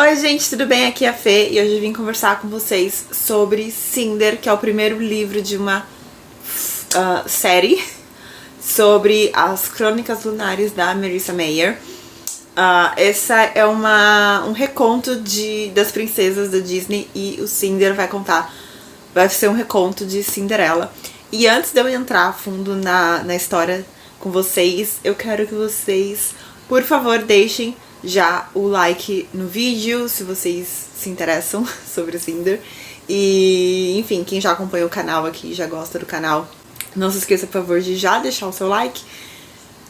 Oi gente, tudo bem? Aqui é a Fê e hoje eu vim conversar com vocês sobre Cinder, que é o primeiro livro de uma série sobre as crônicas lunares da Marissa Mayer. Essa é um reconto das princesas da Disney e o Cinder vai ser um reconto de Cinderela. E antes de eu entrar a fundo na história com vocês, eu quero que vocês, por favor, deixem já o like no vídeo, se vocês se interessam sobre o Cinder. E, enfim, quem já acompanha o canal aqui, já gosta do canal, não se esqueça, por favor, de já deixar o seu like,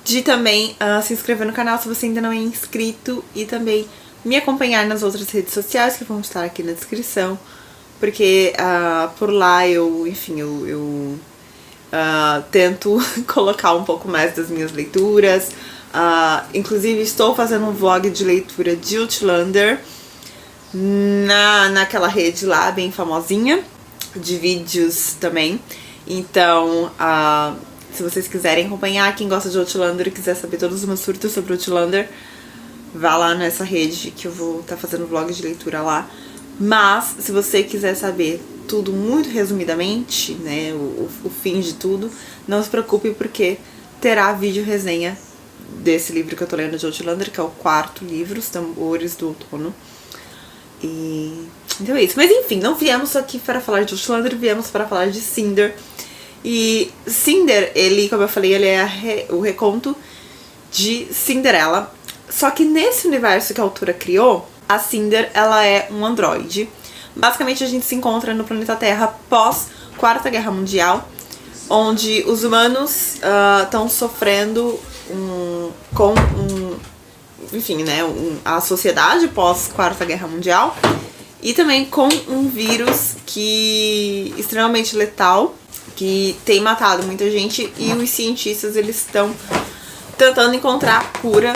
de também se inscrever no canal se você ainda não é inscrito e também me acompanhar nas outras redes sociais que vão estar aqui na descrição, porque por lá eu tento colocar um pouco mais das minhas leituras. Inclusive estou fazendo um vlog de leitura de Outlander naquela rede lá, bem famosinha, de vídeos também. Então, se vocês quiserem acompanhar, quem gosta de Outlander e quiser saber todos os meus surtos sobre Outlander, vá lá nessa rede que eu vou estar fazendo vlog de leitura lá. Mas, se você quiser saber tudo muito resumidamente, né, o fim de tudo, não se preocupe porque terá vídeo resenha desse livro que eu tô lendo de Outlander, que é o 4º livro, Os Tambores do Outono. E então é isso. Mas enfim, não viemos aqui para falar de Outlander, viemos para falar de Cinder. E Cinder, ele, como eu falei, ele é o reconto de Cinderela. Só que nesse universo que a autora criou, a Cinder, ela é um androide. Basicamente a gente se encontra no planeta Terra pós 4ª Guerra Mundial, onde os humanos estão sofrendo a sociedade pós 4ª Guerra Mundial e também com um vírus extremamente letal, que tem matado muita gente, e os cientistas eles estão tentando encontrar cura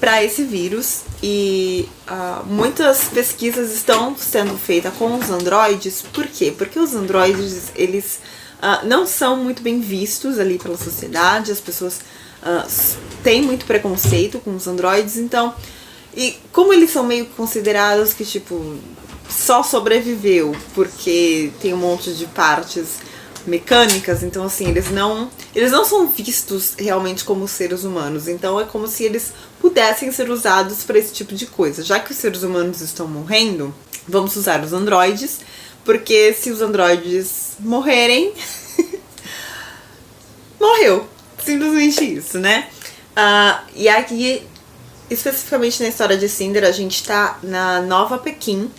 para esse vírus. E muitas pesquisas estão sendo feitas com os androides. Por quê? Porque os androides, eles não são muito bem vistos ali pela sociedade, as pessoas têm muito preconceito com os androides, então, e como eles são meio considerados que, tipo, só sobreviveu porque tem um monte de partes mecânicas, então assim, eles não são vistos realmente como seres humanos, então é como se eles pudessem ser usados para esse tipo de coisa. Já que os seres humanos estão morrendo, vamos usar os androides, porque se os androides morrerem, morreu. Simplesmente isso, né? E aqui, especificamente na história de Cinder, a gente tá na Nova Pequim.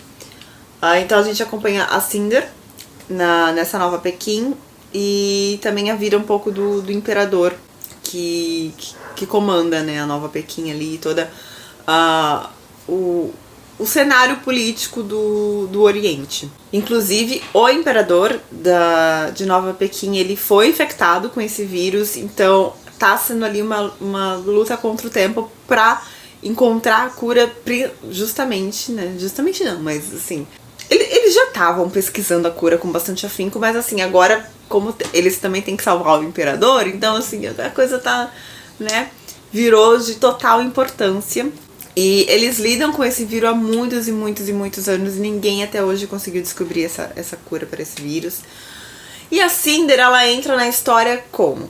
Então a gente acompanha a Cinder nessa Nova Pequim e também a vida um pouco do imperador que comanda, né, a Nova Pequim ali, toda o cenário político do Oriente. Inclusive, o imperador de Nova Pequim, ele foi infectado com esse vírus, então tá sendo ali uma luta contra o tempo pra encontrar a cura, justamente, né? Justamente não, mas assim, eles já estavam pesquisando a cura com bastante afinco, mas assim, agora, como eles também têm que salvar o imperador, então assim, a coisa tá, né, virou de total importância. E eles lidam com esse vírus há muitos e muitos e muitos anos e ninguém até hoje conseguiu descobrir essa cura para esse vírus. E a Cinder, ela entra na história como?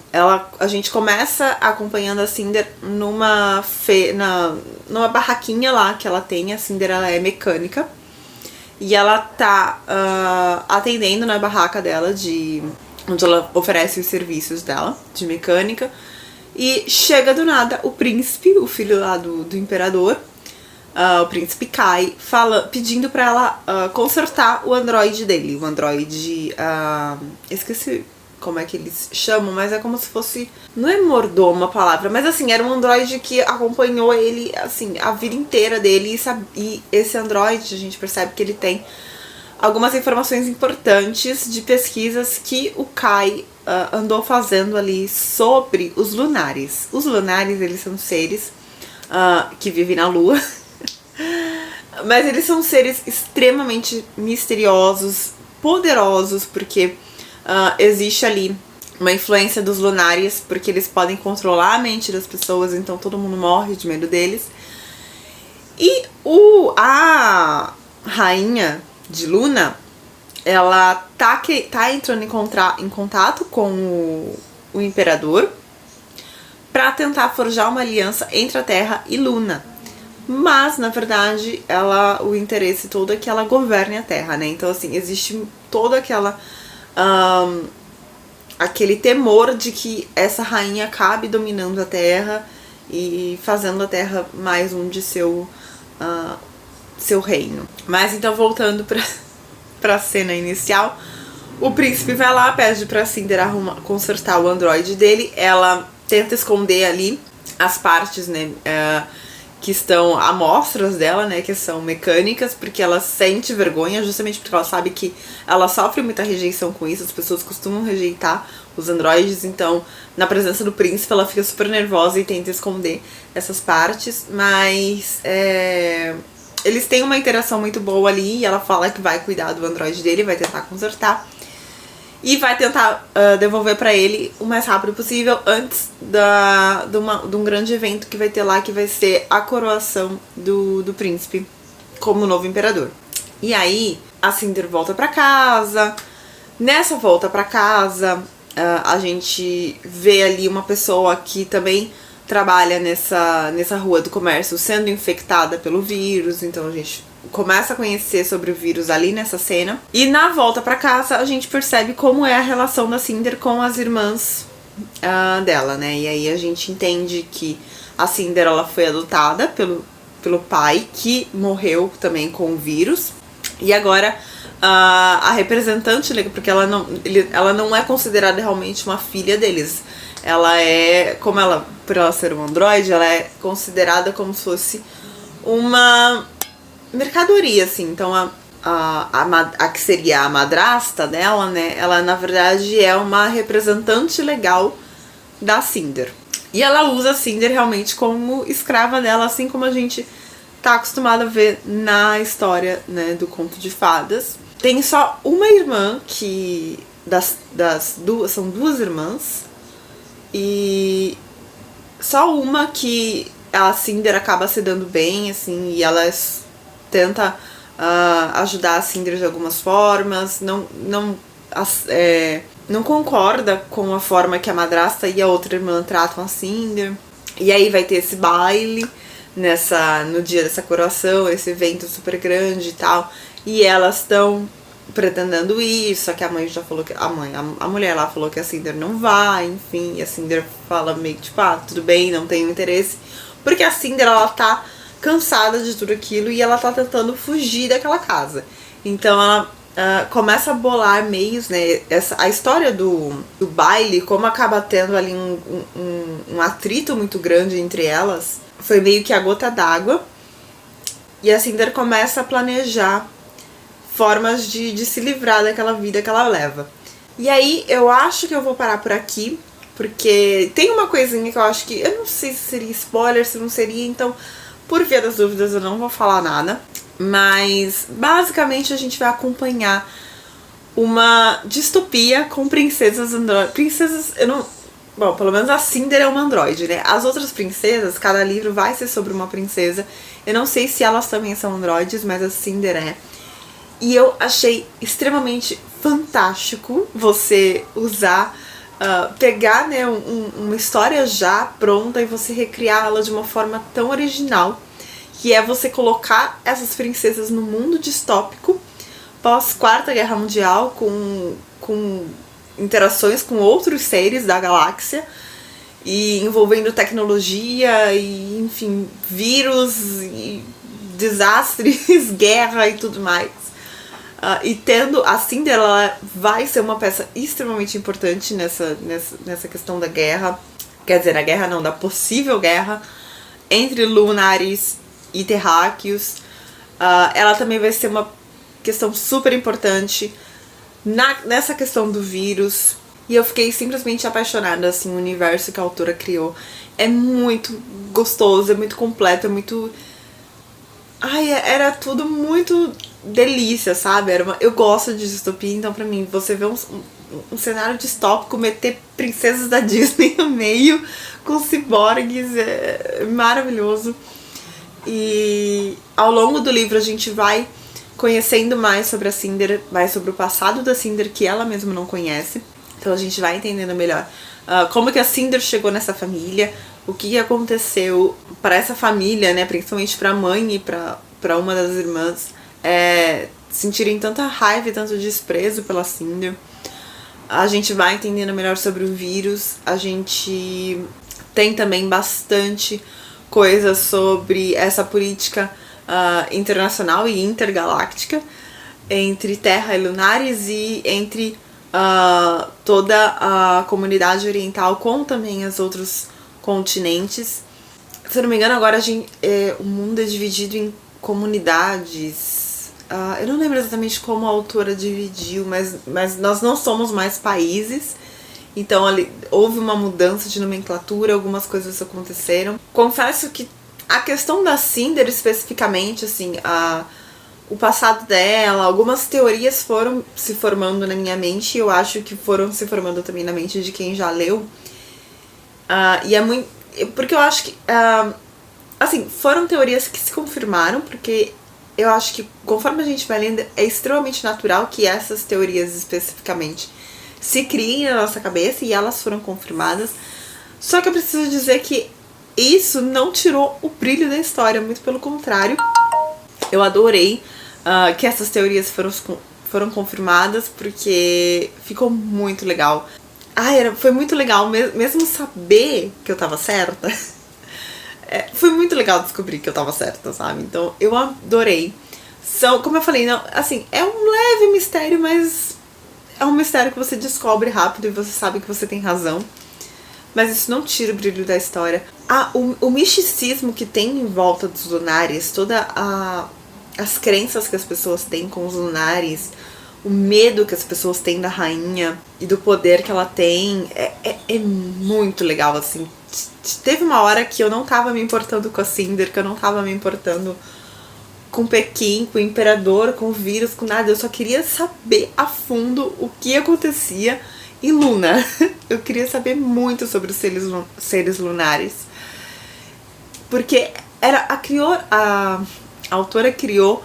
A gente começa acompanhando a Cinder numa barraquinha lá que ela tem. A Cinder, ela é mecânica e ela tá atendendo na barraca dela, onde ela oferece os serviços dela de mecânica. E chega do nada o príncipe, o filho lá do imperador, o príncipe Kai, pedindo pra ela consertar o androide dele. O androide, esqueci como é que eles chamam, mas é como se fosse, não é mordomo a palavra, mas assim, era um androide que acompanhou ele, assim, a vida inteira dele. E esse androide, a gente percebe que ele tem algumas informações importantes de pesquisas que o Kai andou fazendo ali sobre os lunares. Os lunares, eles são seres que vivem na lua, mas eles são seres extremamente misteriosos, poderosos, porque existe ali uma influência dos lunares, porque eles podem controlar a mente das pessoas, então todo mundo morre de medo deles. E rainha de Luna, ela tá entrando em contato com o imperador pra tentar forjar uma aliança entre a Terra e Luna. Mas, na verdade, o interesse todo é que ela governe a Terra, né? Então, assim, existe toda aquele temor de que essa rainha acabe dominando a Terra e fazendo a Terra mais um de seu reino. Mas, então, voltando pra cena inicial, o príncipe vai lá, pede pra Cinder consertar o androide dele. Ela tenta esconder ali as partes, né, que estão amostras dela, né, que são mecânicas, porque ela sente vergonha, justamente porque ela sabe que ela sofre muita rejeição com isso, as pessoas costumam rejeitar os androides, então na presença do príncipe ela fica super nervosa e tenta esconder essas partes, mas eles têm uma interação muito boa ali, e ela fala que vai cuidar do androide dele, vai tentar consertar, e vai tentar devolver pra ele o mais rápido possível antes de um grande evento que vai ter lá, que vai ser a coroação do príncipe como novo imperador. E aí a Cinder volta pra casa. Nessa volta pra casa, a gente vê ali uma pessoa que também trabalha nessa rua do comércio sendo infectada pelo vírus, então a gente começa a conhecer sobre o vírus ali nessa cena. E na volta pra casa a gente percebe como é a relação da Cinder com as irmãs dela, né? E aí a gente entende que a Cinder, ela foi adotada pelo pai, que morreu também com o vírus. E agora a representante, porque ela não é considerada realmente uma filha deles. Ela é, por ela ser um androide, ela é considerada como se fosse uma mercadoria, assim. Então a que seria a madrasta dela, né, ela na verdade é uma representante legal da Cinder. E ela usa a Cinder realmente como escrava dela, assim como a gente tá acostumado a ver na história, né, do Conto de Fadas. Tem só uma irmã que são duas irmãs, e só uma que a Cinder acaba se dando bem, assim, e ela tenta ajudar a Cinder de algumas formas, não concorda com a forma que a madrasta e a outra irmã tratam a Cinder. E aí vai ter esse baile no dia dessa coroação, esse evento super grande e tal, e elas estão pretendendo ir, só que a mãe já falou que a mulher lá falou que a Cinder não vai, enfim, e a Cinder fala meio que tipo, tudo bem, não tenho interesse, porque a Cinder, ela tá cansada de tudo aquilo e ela tá tentando fugir daquela casa. Então ela começa a bolar meios, né, a história do baile, como acaba tendo ali um atrito muito grande entre elas, foi meio que a gota d'água, e a Cinder começa a planejar formas de se livrar daquela vida que ela leva. E aí eu acho que eu vou parar por aqui, porque tem uma coisinha que eu acho que, eu não sei se seria spoiler, se não seria, então por via das dúvidas eu não vou falar nada. Mas basicamente a gente vai acompanhar uma distopia com princesas androides. Bom, pelo menos a Cinder é uma androide, né? As outras princesas, cada livro vai ser sobre uma princesa. Eu não sei se elas também são androides, mas a Cinder é. E eu achei extremamente fantástico você usar, pegar, né, uma história já pronta e você recriá-la de uma forma tão original, que é você colocar essas princesas no mundo distópico pós Quarta Guerra Mundial, com interações com outros seres da galáxia, e envolvendo tecnologia e, enfim, vírus e desastres, guerra e tudo mais. E tendo a Cinder, ela vai ser uma peça extremamente importante nessa questão da guerra. Quer dizer, a guerra não, da possível guerra entre lunares e terráqueos. Ela também vai ser uma questão super importante nessa questão do vírus. E eu fiquei simplesmente apaixonada, assim, o universo que a autora criou. É muito gostoso, é muito completo, é muito... era tudo muito delícia, sabe? Eu gosto de distopia, então pra mim, você vê um cenário distópico, meter princesas da Disney no meio, com ciborgues, é maravilhoso. E ao longo do livro a gente vai conhecendo mais sobre a Cinder, mais sobre o passado da Cinder que ela mesma não conhece. Então a gente vai entendendo melhor como que a Cinder chegou nessa família, o que aconteceu para essa família, né, principalmente para a mãe e para uma das irmãs, sentirem tanta raiva e tanto desprezo pela Cinder. A gente vai entendendo melhor sobre o vírus, a gente tem também bastante coisa sobre essa política internacional e intergaláctica entre Terra e Lunares e entre toda a comunidade oriental com também os outros continentes. Se eu não me engano, agora o mundo é dividido em comunidades. Eu não lembro exatamente como a autora dividiu, mas nós não somos mais países. Então ali houve uma mudança de nomenclatura, algumas coisas aconteceram. Confesso que a questão da Cinder especificamente, assim, o passado dela, algumas teorias foram se formando na minha mente e eu acho que foram se formando também na mente de quem já leu. E é muito... Porque eu acho que... assim, foram teorias que se confirmaram, porque eu acho que conforme a gente vai lendo, é extremamente natural que essas teorias especificamente se criem na nossa cabeça e elas foram confirmadas. Só que eu preciso dizer que isso não tirou o brilho da história, muito pelo contrário. Eu adorei que essas teorias foram confirmadas, porque ficou muito legal. Foi muito legal, mesmo saber que eu tava certa. Foi muito legal descobrir que eu tava certa, sabe? Então eu adorei. Como eu falei, não, assim, é um leve mistério, mas é um mistério que você descobre rápido e você sabe que você tem razão. Mas isso não tira o brilho da história. O misticismo que tem em volta dos lunares, todas as crenças que as pessoas têm com os lunares, o medo que as pessoas têm da rainha e do poder que ela tem, é muito legal, assim. Teve uma hora que eu não tava me importando com a Cinder, que eu não tava me importando com Pequim, com o Imperador, com o vírus, com nada. Eu só queria saber a fundo o que acontecia em Luna. Eu queria saber muito sobre os seres lunares. Porque a autora criou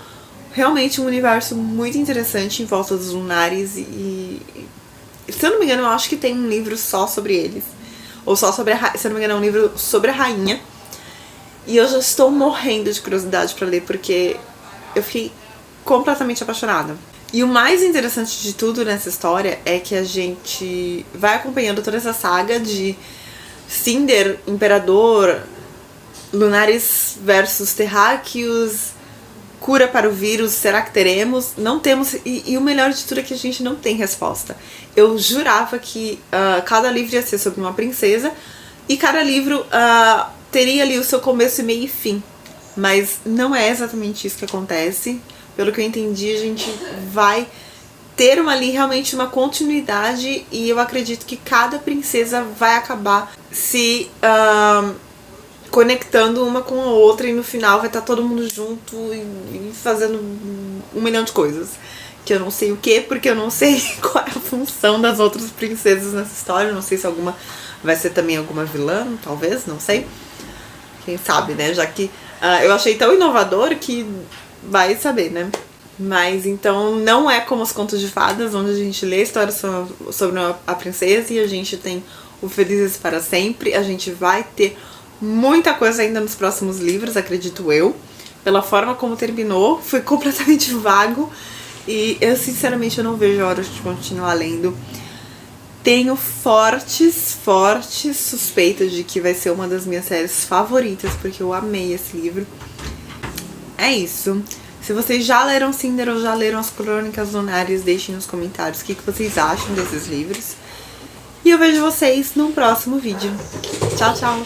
realmente um universo muito interessante em volta dos lunares e se eu não me engano, eu acho que tem um livro só sobre eles. Ou só sobre se eu não me engano, é um livro sobre a rainha. E eu já estou morrendo de curiosidade pra ler, porque eu fiquei completamente apaixonada. E o mais interessante de tudo nessa história é que a gente vai acompanhando toda essa saga de Cinder, Imperador, Lunares versus Terráqueos, cura para o vírus, será que teremos? Não temos, e o melhor de tudo é que a gente não tem resposta. Eu jurava que cada livro ia ser sobre uma princesa e cada livro teria ali o seu começo, meio e fim. Mas não é exatamente isso que acontece. Pelo que eu entendi, a gente vai ter realmente uma continuidade e eu acredito que cada princesa vai acabar se conectando uma com a outra e no final vai estar todo mundo junto e fazendo um milhão de coisas. Que eu não sei o que, porque eu não sei qual é a função das outras princesas nessa história. Eu não sei se alguma vai ser também alguma vilã, talvez, não sei. Quem sabe, né? Já que eu achei tão inovador que vai saber, né? Mas então não é como os contos de fadas, onde a gente lê a história sobre a princesa e a gente tem o Felizes para Sempre. A gente vai ter muita coisa ainda nos próximos livros, acredito eu. Pela forma como terminou, foi completamente vago. E eu sinceramente eu não vejo a hora de continuar lendo. Tenho fortes suspeitas de que vai ser uma das minhas séries favoritas, porque eu amei esse livro. É isso. Se vocês já leram Cinder ou já leram as Crônicas Lunares, deixem nos comentários o que vocês acham desses livros. E eu vejo vocês num próximo vídeo. Tchau, tchau!